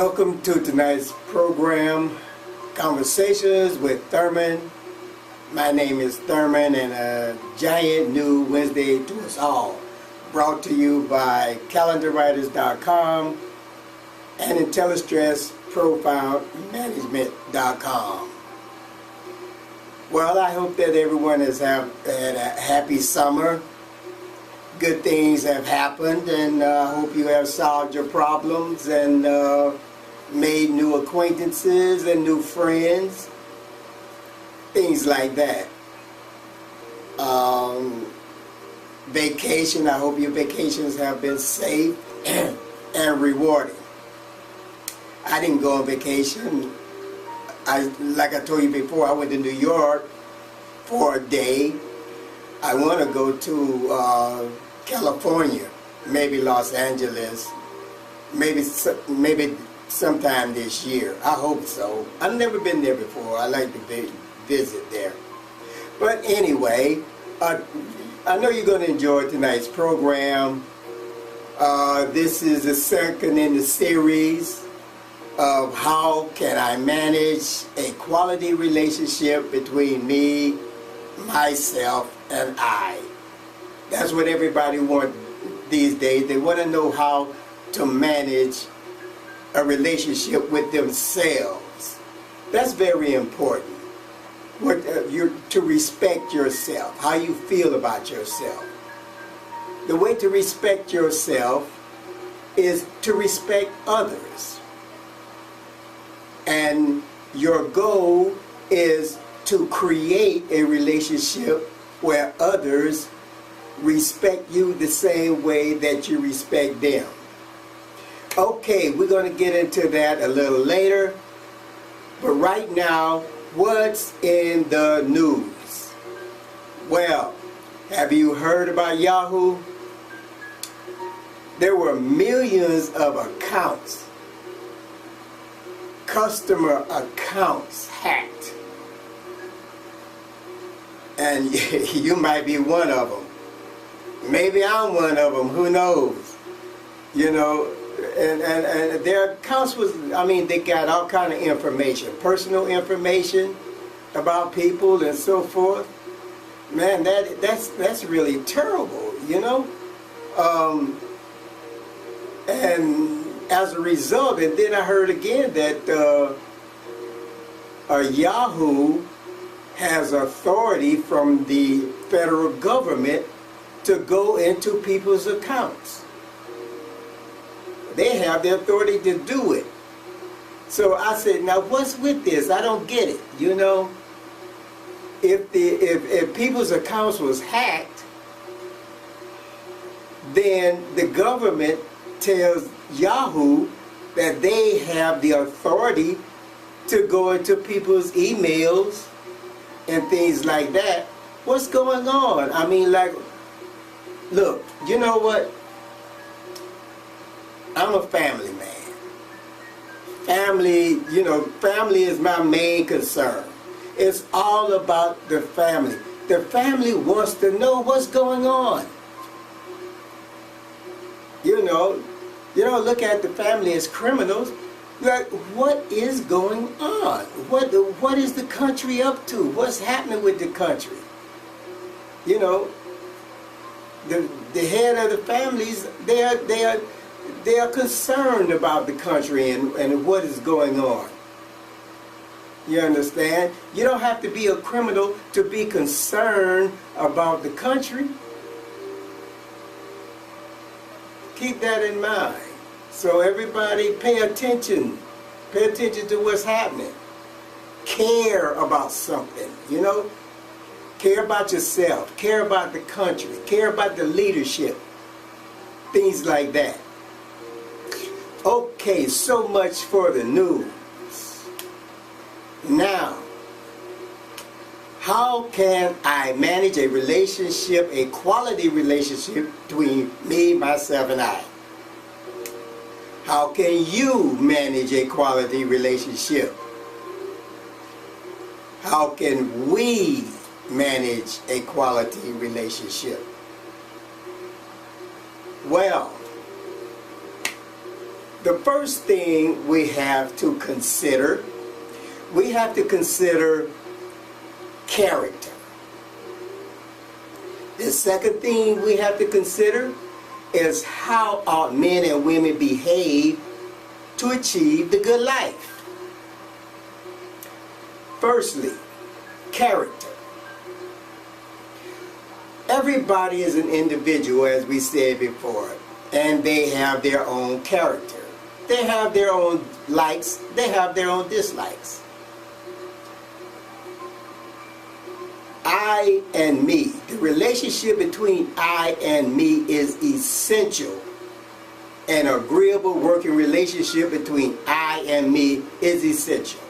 Welcome to tonight's program, Conversations with Thurman. My name is Thurman, and a giant new Wednesday to us all. Brought to you by CalendarWriters.com and IntelliStressProfileManagement.com. Well, I hope that everyone has had a happy summer. Good things have happened, and I hope you have solved your problems and made new acquaintances and new friends, things like that. Vacation, I hope your vacations have been safe and rewarding. I didn't go on vacation. Like I told you before, I went to New York for a day. I want to go to California, maybe Los Angeles, maybe sometime this year. I hope so. I've never been there before. I like to visit there. But anyway, I know you're going to enjoy tonight's program. This is the second in the series of how can I manage a quality relationship between me, myself, and I. That's what everybody wants these days. They want to know how to manage a relationship with themselves. That's very important. To respect yourself, how you feel about yourself. The way to respect yourself is to respect others. And your goal is to create a relationship where others respect you the same way that you respect them. Okay, we're going to get into that a little later. But right now, what's in the news? Well, have you heard about Yahoo? There were millions of accounts, customer accounts hacked. And you might be one of them. Maybe I'm one of them, who knows? You know, and their accounts they got all kind of information, personal information about people and so forth. Man, that's really terrible, you know? And as a result, and then I heard again that Yahoo has authority from the federal government to go into people's accounts. They have the authority to do it. So I said, now what's with this? I don't get it. You know, if people's accounts was hacked, then the government tells Yahoo that they have the authority to go into people's emails and things like that. What's going on? I mean, like, look, you know what? I'm a family man. Family is my main concern. It's all about the family. The family wants to know what's going on. You know, look at the family as criminals. Like, what is going on? What is the country up to? What's happening with the country? You know, the head of the families, they are concerned about the country and what is going on. You understand? You don't have to be a criminal to be concerned about the country. Keep that in mind. So everybody pay attention. Pay attention to what's happening. Care about something, you know? Care about yourself. Care about the country. Care about the leadership. Things like that. Okay, so much for the news. Now, how can I manage a relationship, a quality relationship between me, myself, and I? How can you manage a quality relationship? How can we manage a quality relationship? Well, The first thing we have to consider character. The second thing we have to consider is how ought men and women behave to achieve the good life. Firstly, character. Everybody is an individual, as we said before, and they have their own character. They have their own likes, they have their own dislikes. I and me, the relationship between I and me is essential. An agreeable working relationship between I and me is essential.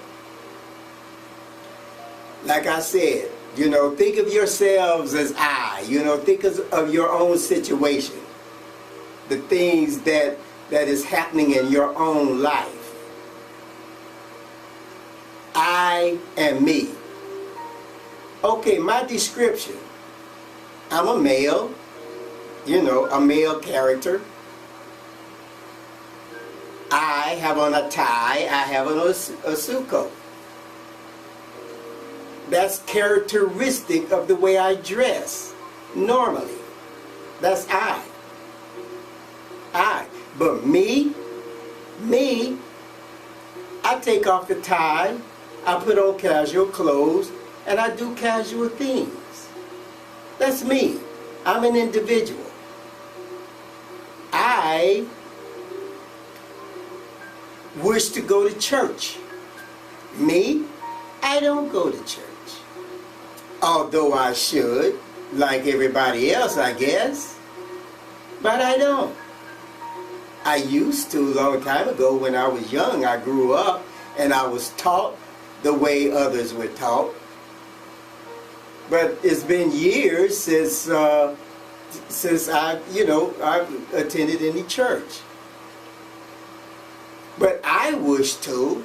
Like I said, think of yourselves as I. Think of your own situation. The things that is happening in your own life. I and me. Okay, my description. I'm a male, a male character. I have on a tie, I have on a suit coat. That's characteristic of the way I dress, normally. That's I. But me, I take off the tie, I put on casual clothes, and I do casual things. That's me. I'm an individual. I wish to go to church. Me, I don't go to church. Although I should, like everybody else, I guess. But I don't. I used to a long time ago when I was young. I grew up and I was taught the way others were taught. But it's been years since I've attended any church. But I wish to,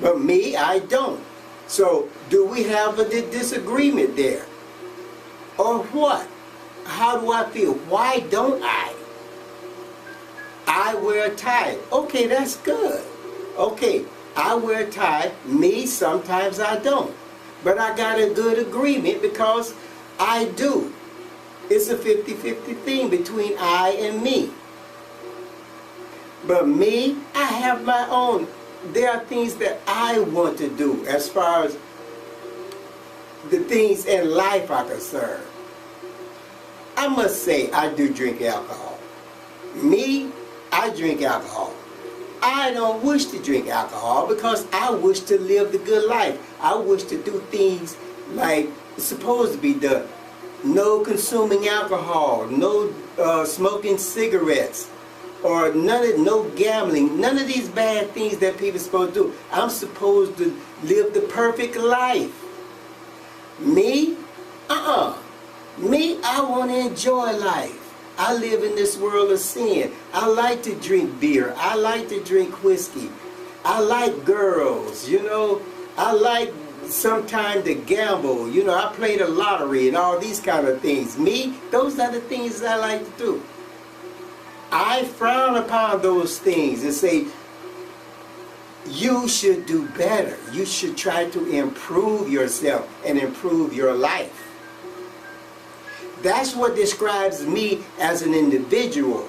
but me, I don't. So do we have a disagreement there? Or what? How do I feel? Why don't I? I wear a tie. Okay, that's good. Okay, I wear a tie. Me, sometimes I don't. But I got a good agreement because I do. It's a 50-50 thing between I and me. But me, I have my own. There are things that I want to do as far as the things in life are concerned. I must say I do drink alcohol. Me, I drink alcohol. I don't wish to drink alcohol because I wish to live the good life. I wish to do things like it's supposed to be done. No consuming alcohol, no smoking cigarettes, or no gambling, none of these bad things that people are supposed to do. I'm supposed to live the perfect life. Me? Me, I want to enjoy life. I live in this world of sin. I like to drink beer. I like to drink whiskey. I like girls, I like sometimes to gamble. I play the lottery and all these kind of things. Me, those are the things I like to do. I frown upon those things and say, you should do better. You should try to improve yourself and improve your life. That's what describes me as an individual.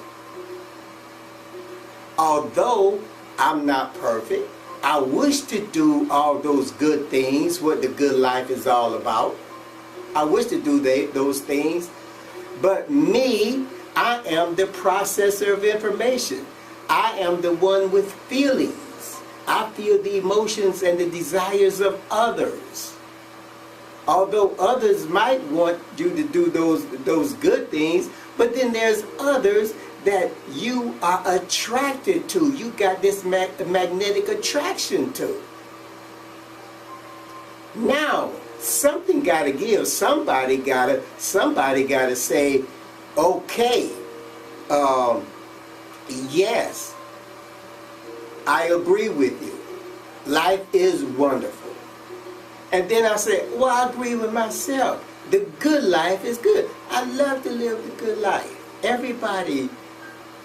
Although I'm not perfect, I wish to do all those good things, what the good life is all about. I wish to do those things. But me, I am the processor of information. I am the one with feelings. I feel the emotions and the desires of others. Although others might want you to do those good things, but then there's others that you are attracted to. You got this magnetic attraction to. Now, something got to give. Somebody got to say, okay, yes, I agree with you. Life is wonderful. And then I say, well, I agree with myself. The good life is good. I love to live the good life. Everybody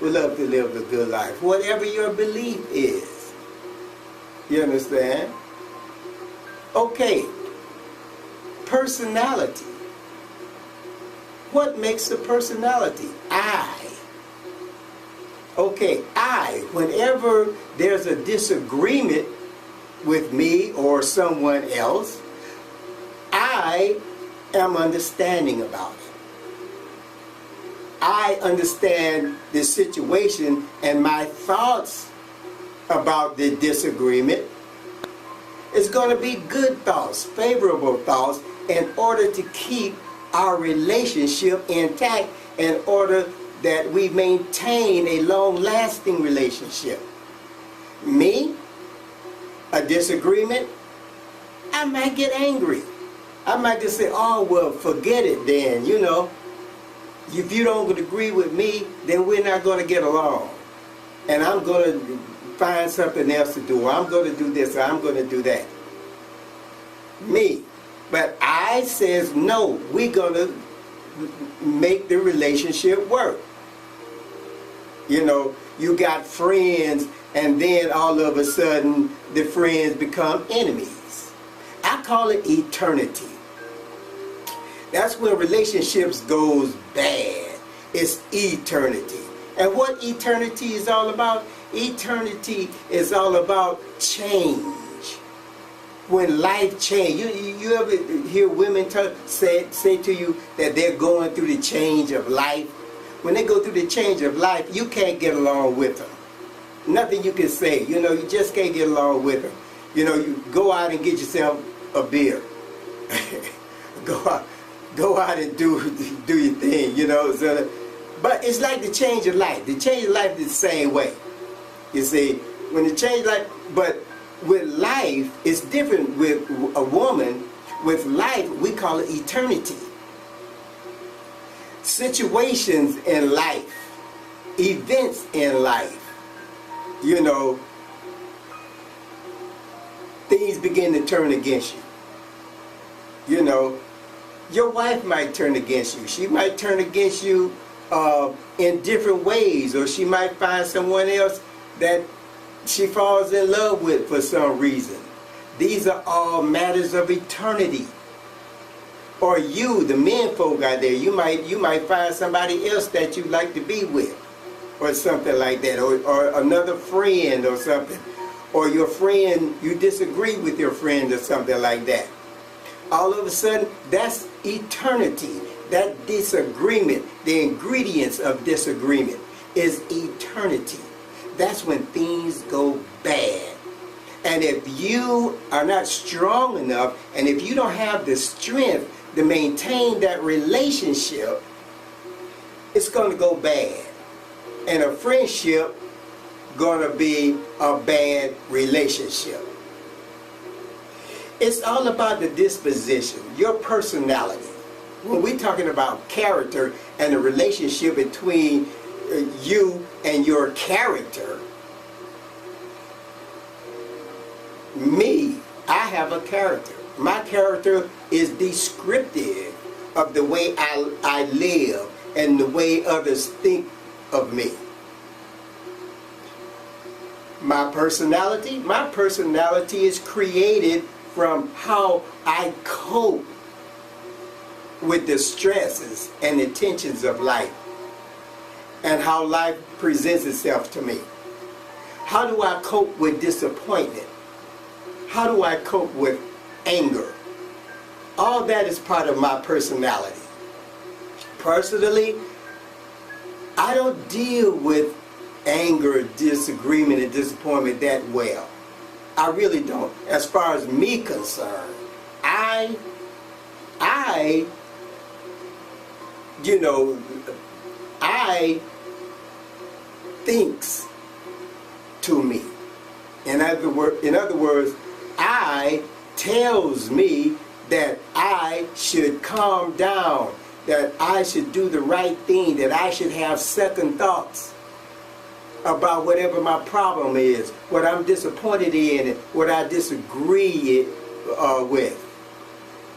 would love to live a good life. Whatever your belief is. You understand? Okay. Personality. What makes a personality? I. Okay, I. Whenever there's a disagreement with me or someone else, I am understanding about it. I understand the situation, and my thoughts about the disagreement is going to be good thoughts, favorable thoughts, in order to keep our relationship intact, in order that we maintain a long-lasting relationship. Me, a disagreement, I might get angry. I might just say, oh, well, forget it then, you know. If you don't agree with me, then we're not going to get along. And I'm going to find something else to do, or I'm going to do this, or I'm going to do that. Me. But I says, no, we're going to make the relationship work. You know, you got friends, and then all of a sudden, the friends become enemies. I call it eternity. That's when relationships goes bad. It's eternity. And what eternity is all about? Eternity is all about change. When life change, you ever hear women say to you that they're going through the change of life? When they go through the change of life, you can't get along with them. Nothing you can say. You know, you just can't get along with them. You know, you go out and get yourself a beer. Go out and do your thing, you know. So, but it's like the change of life. The change of life is the same way. You see, when the change of life, but with life, it's different with a woman. With life, we call it eternity. Situations in life, events in life, you know, things begin to turn against you. You know, your wife might turn against you. She might turn against you in different ways, or she might find someone else that she falls in love with for some reason. These are all matters of eternity. Or you, the men folk out there, you might find somebody else that you'd like to be with, or something like that, or another friend or something. Or your friend, you disagree with your friend or something like that. All of a sudden, that's eternity. That disagreement, the ingredients of disagreement, is eternity. That's when things go bad. And if you are not strong enough, and if you don't have the strength to maintain that relationship, it's going to go bad. And a friendship going to be a bad relationship. It's all about the disposition, your personality. When we're talking about character and the relationship between you and your character, me, I have a character. My character is descriptive of the way I live and the way others think of me. My personality is created from how I cope with the stresses and the tensions of life, and how life presents itself to me. How do I cope with disappointment? How do I cope with anger? All that is part of my personality. Personally, I don't deal with anger, disagreement, and disappointment that well. I really don't. As far as me concerned, I thinks to me. In other words, I tells me that I should calm down, that I should do the right thing, that I should have second thoughts about whatever my problem is, what I'm disappointed in, what I disagree with.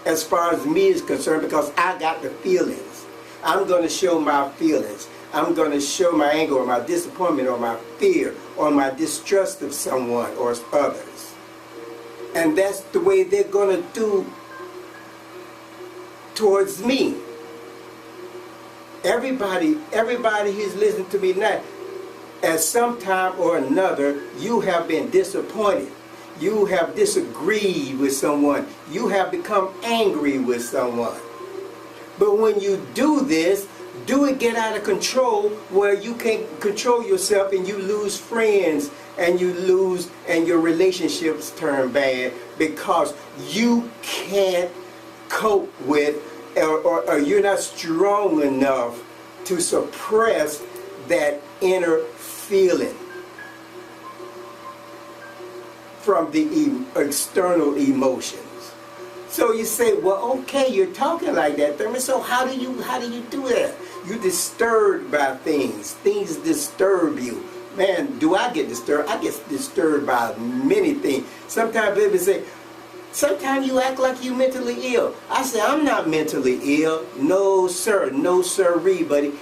As far as me is concerned, because I got the feelings. I'm going to show my feelings. I'm going to show my anger or my disappointment or my fear or my distrust of someone or others. And that's the way they're going to do towards me. Everybody who's listening to me now, at some time or another, you have been disappointed. You have disagreed with someone. You have become angry with someone. But when you do this, do it get out of control where you can't control yourself and you lose friends and your relationships turn bad because you can't cope with or you're not strong enough to suppress that inner feeling from the external emotions. So you say, well, okay, you're talking like that, Thurman. So how do you do that? You're disturbed by things. Things disturb you. Man, do I get disturbed? I get disturbed by many things. Sometimes people say, sometimes you act like you're mentally ill. I say, I'm not mentally ill. No, sir. No, sirree, buddy.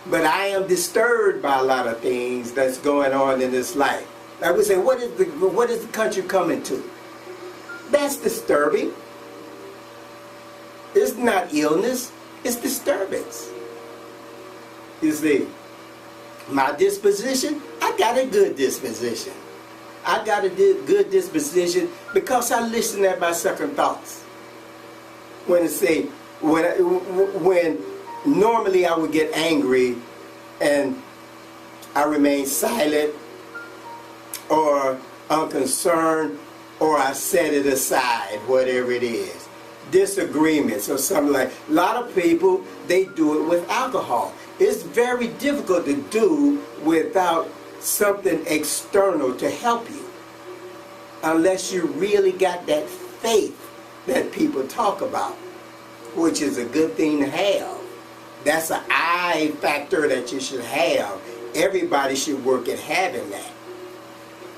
But I am disturbed by a lot of things that's going on in this life. I would say, what is the country coming to? That's disturbing. It's not illness. It's disturbance. You see, my disposition, I got a good disposition. I got a good disposition because I listen at my second thoughts. When normally I would get angry and I remain silent or unconcerned or I set it aside, whatever it is. Disagreements or something like that. A lot of people, they do it with alcohol. It's very difficult to do without something external to help you. Unless you really got that faith that people talk about, which is a good thing to have. That's an I factor that you should have. Everybody should work at having that.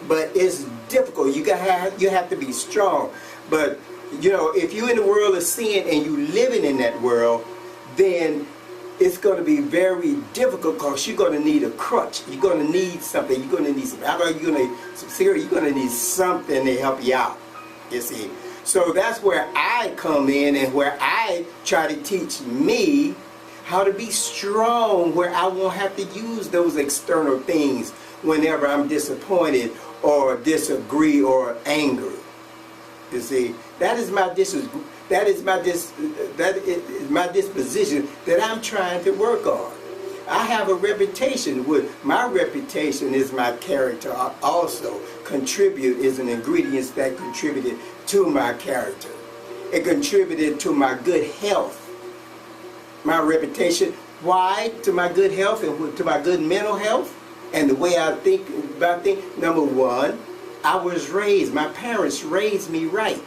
But it's difficult. You have to be strong. But you know, if you're in the world of sin and you're living in that world, then it's going to be very difficult because you're going to need a crutch. You're going to need something. You're going to need something. How about you're going to need something to help you out. You see. So that's where I come in and where I try to teach me how to be strong, where I won't have to use those external things whenever I'm disappointed or disagree or angry. You see, that is my disposition that I'm trying to work on. I have a reputation. My reputation is my character also. Contribute is an ingredient that contributed to my character. It contributed to my good health. My reputation. Why? To my good health and to my good mental health and the way I think about things. Number one, I was raised. My parents raised me right.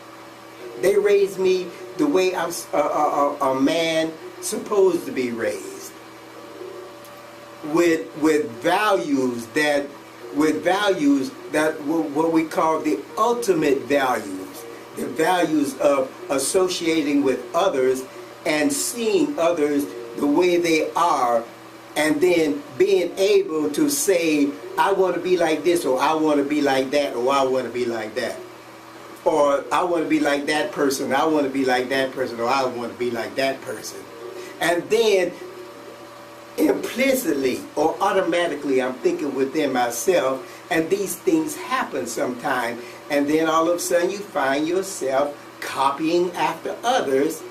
They raised me the way a man supposed to be raised, with values that what we call the ultimate values, the values of associating with others and seeing others the way they are, and then being able to say, I want to be like this, or I want to be like that, or I want to be like that. Or I want to be like that person, I want to be like that person, or I want to be like that person. And then implicitly or automatically I'm thinking within myself, and these things happen sometime, and then all of a sudden you find yourself copying after others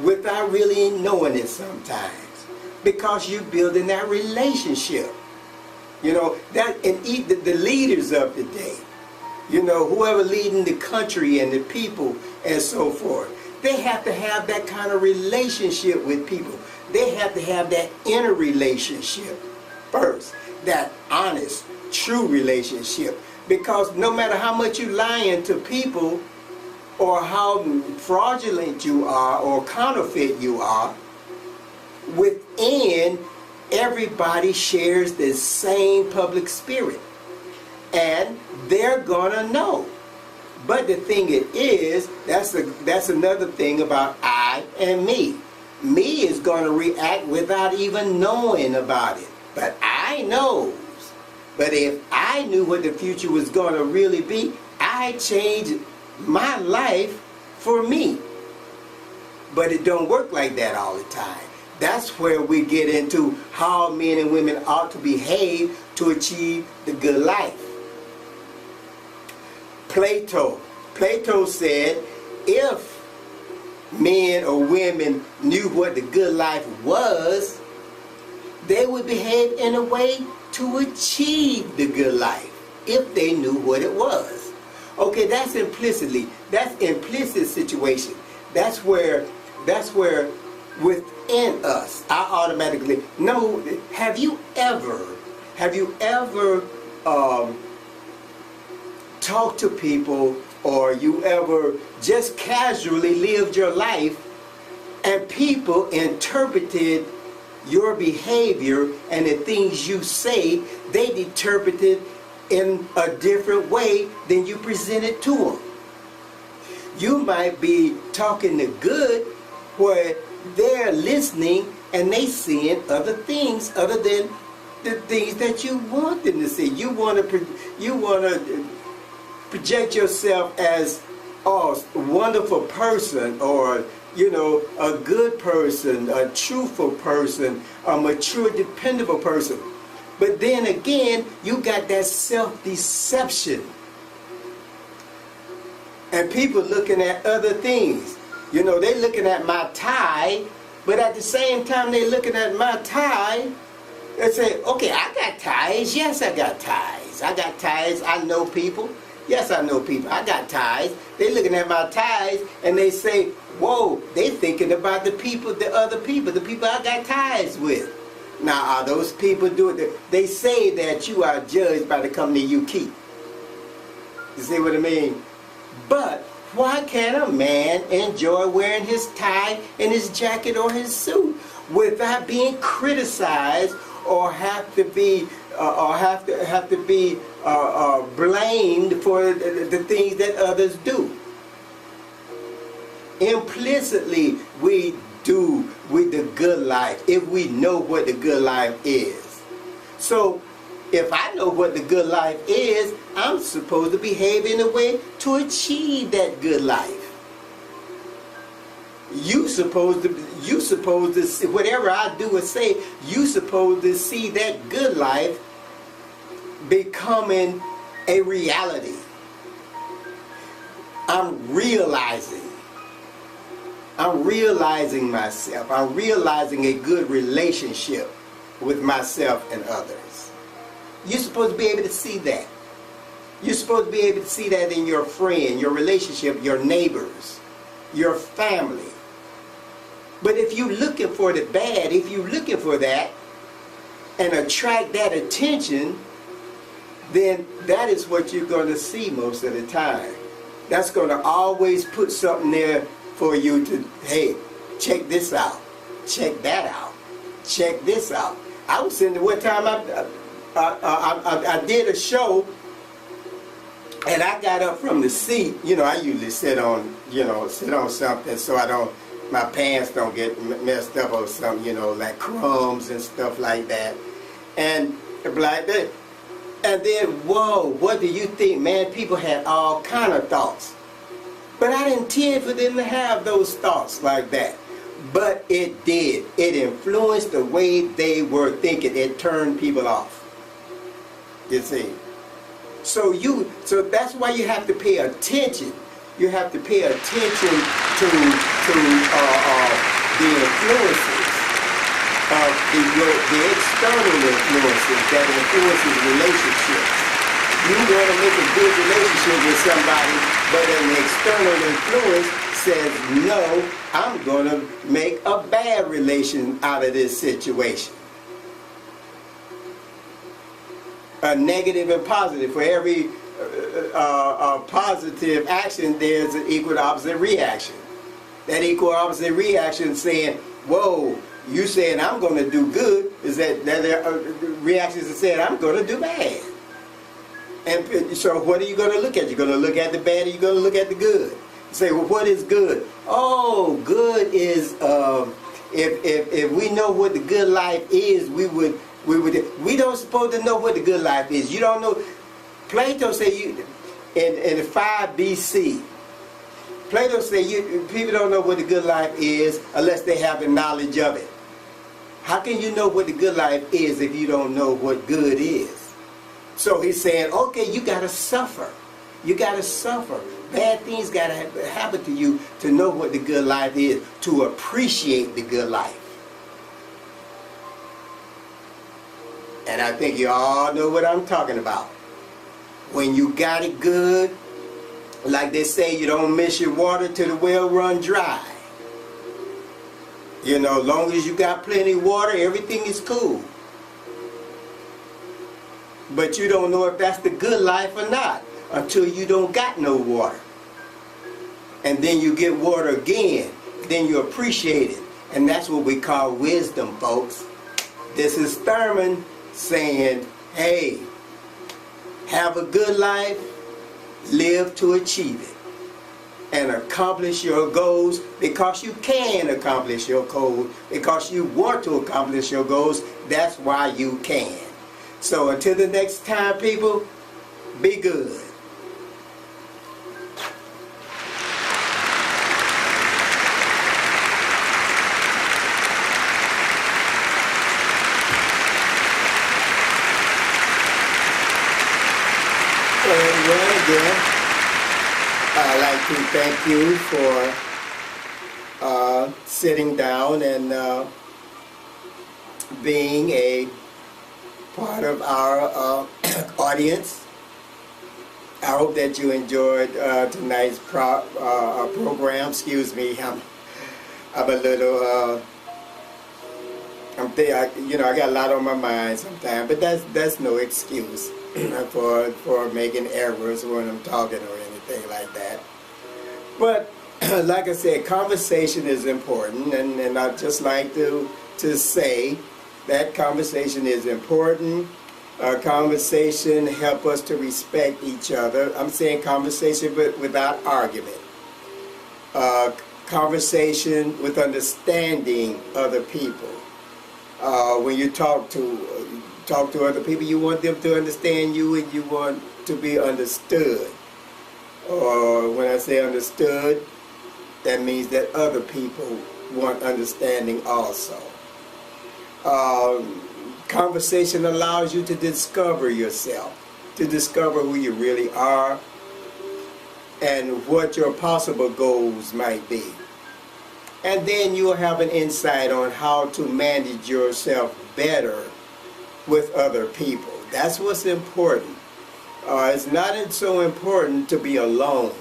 without really knowing it sometimes, because you're building that relationship. You know, that, and the leaders of the day, you know, whoever leading the country and the people and so forth, they have to have that kind of relationship with people. They have to have that inner relationship first, that honest, true relationship. Because no matter how much you lying to people, or how fraudulent you are, or counterfeit you are, within, everybody shares the same public spirit. And they're gonna know. But the thing it is, that's another thing about I and me. me is going to react without even knowing about it. But I knows. But if I knew what the future was going to really be, I changed my life for me. But it don't work like that all the time. That's where we get into how men and women ought to behave to achieve the good life. Plato said, if men or women knew what the good life was, they would behave in a way to achieve the good life, if they knew what it was. Okay, that's implicit situation. That's where within us, I automatically know. Have you ever talked to people, or you ever just casually lived your life and people interpreted your behavior and the things you say, they interpreted in a different way than you presented to them? You might be talking the good where they're listening and they seeing other things other than the things that you want them to see. You want to project yourself as a wonderful person, or a good person, a truthful person, a mature, dependable person. But then again, you got that self-deception. And people looking at other things. They looking at my tie, but at the same time they looking at my tie, they say, okay, I got ties. Yes, I got ties. I got ties. I know people. Yes, I know people. I got ties. They looking at my ties and they say, whoa, they thinking about the other people, the people I got ties with. Now, are those people doing it? They say that you are judged by the company you keep. You see what I mean? But why can't a man enjoy wearing his tie and his jacket or his suit without being criticized or have to be blamed for the things that others do? Implicitly, we do with the good life if we know what the good life is. So if I know what the good life is, I'm supposed to behave in a way to achieve that good life. You supposed to see, whatever I do or say, you supposed to see that good life becoming a reality. I'm realizing myself. I'm realizing a good relationship with myself and others. You're supposed to be able to see that. You're supposed to be able to see that in your friend, your relationship, your neighbors, your family. But if you're looking for the bad, if you're looking for that and attract that attention, then that is what you're going to see most of the time. That's going to always put something there for you to, hey, check this out, check that out, check this out. I was sitting there one time, I did a show, and I got up from the seat. I usually sit on something so my pants don't get messed up or something, like crumbs and stuff like that. And like that. And then, whoa, what do you think, man? People had all kind of thoughts. But I didn't intend for them to have those thoughts like that. But it did. It influenced the way they were thinking. It turned people off. You see. So that's why you have to pay attention. You have to pay attention to the influences of the external influences that influences relationships. You want to make a good relationship with somebody, but an external influence says, no, I'm going to make a bad relation out of this situation. A negative and positive. For every positive action, there's an equal opposite reaction. That equal opposite reaction saying, whoa, you saying I'm going to do good, is that reactions that saying I'm going to do bad. And so what are you going to look at? You're going to look at the bad, or you're going to look at the good. You say, well, what is good? Oh, good is if we know what the good life is, we don't supposed to know what the good life is. You don't know. Plato said in 5 BC. Plato said people don't know what the good life is unless they have the knowledge of it. How can you know what the good life is if you don't know what good is? So he's saying, okay, you got to suffer. You got to suffer. Bad things got to happen to you to know what the good life is, to appreciate the good life. And I think you all know what I'm talking about. When you got it good, like they say, you don't miss your water till the well run dry. You know, long as you got plenty of water, everything is cool. But you don't know if that's the good life or not until you don't got no water. And then you get water again. Then you appreciate it. And that's what we call wisdom, folks. This is Thurman saying, hey, have a good life, live to achieve it, and accomplish your goals, because you can accomplish your goals, because you want to accomplish your goals. That's why you can. So until the next time, people, be good. Well, again, I'd like to thank you for sitting down and being a part of our audience. I hope that you enjoyed tonight's program. Excuse me, I'm a little, I got a lot on my mind sometimes, but that's no excuse for making errors when I'm talking or anything like that. But like I said, conversation is important, and I'd just like to say that conversation is important. Conversation help us to respect each other. I'm saying conversation but without argument. Conversation with understanding other people. When you talk to other people, you want them to understand you, and you want to be understood. Or when I say understood, that means that other people want understanding also. Conversation allows you to discover yourself, to discover who you really are and what your possible goals might be. And then you'll have an insight on how to manage yourself better with other people. That's what's important. It's not so important to be alone,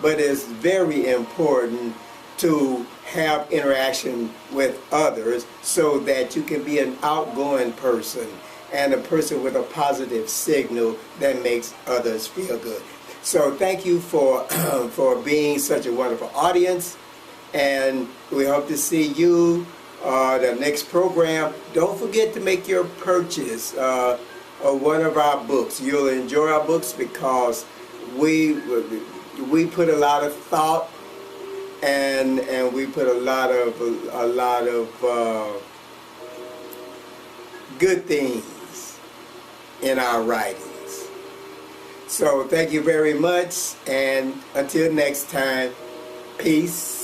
but it's very important to have interaction with others so that you can be an outgoing person and a person with a positive signal that makes others feel good. So thank you for being such a wonderful audience, and we hope to see you the next program. Don't forget to make your purchase of one of our books. You'll enjoy our books because we put a lot of thought and we put a lot of good things in our writings. So thank you very much, and until next time, peace.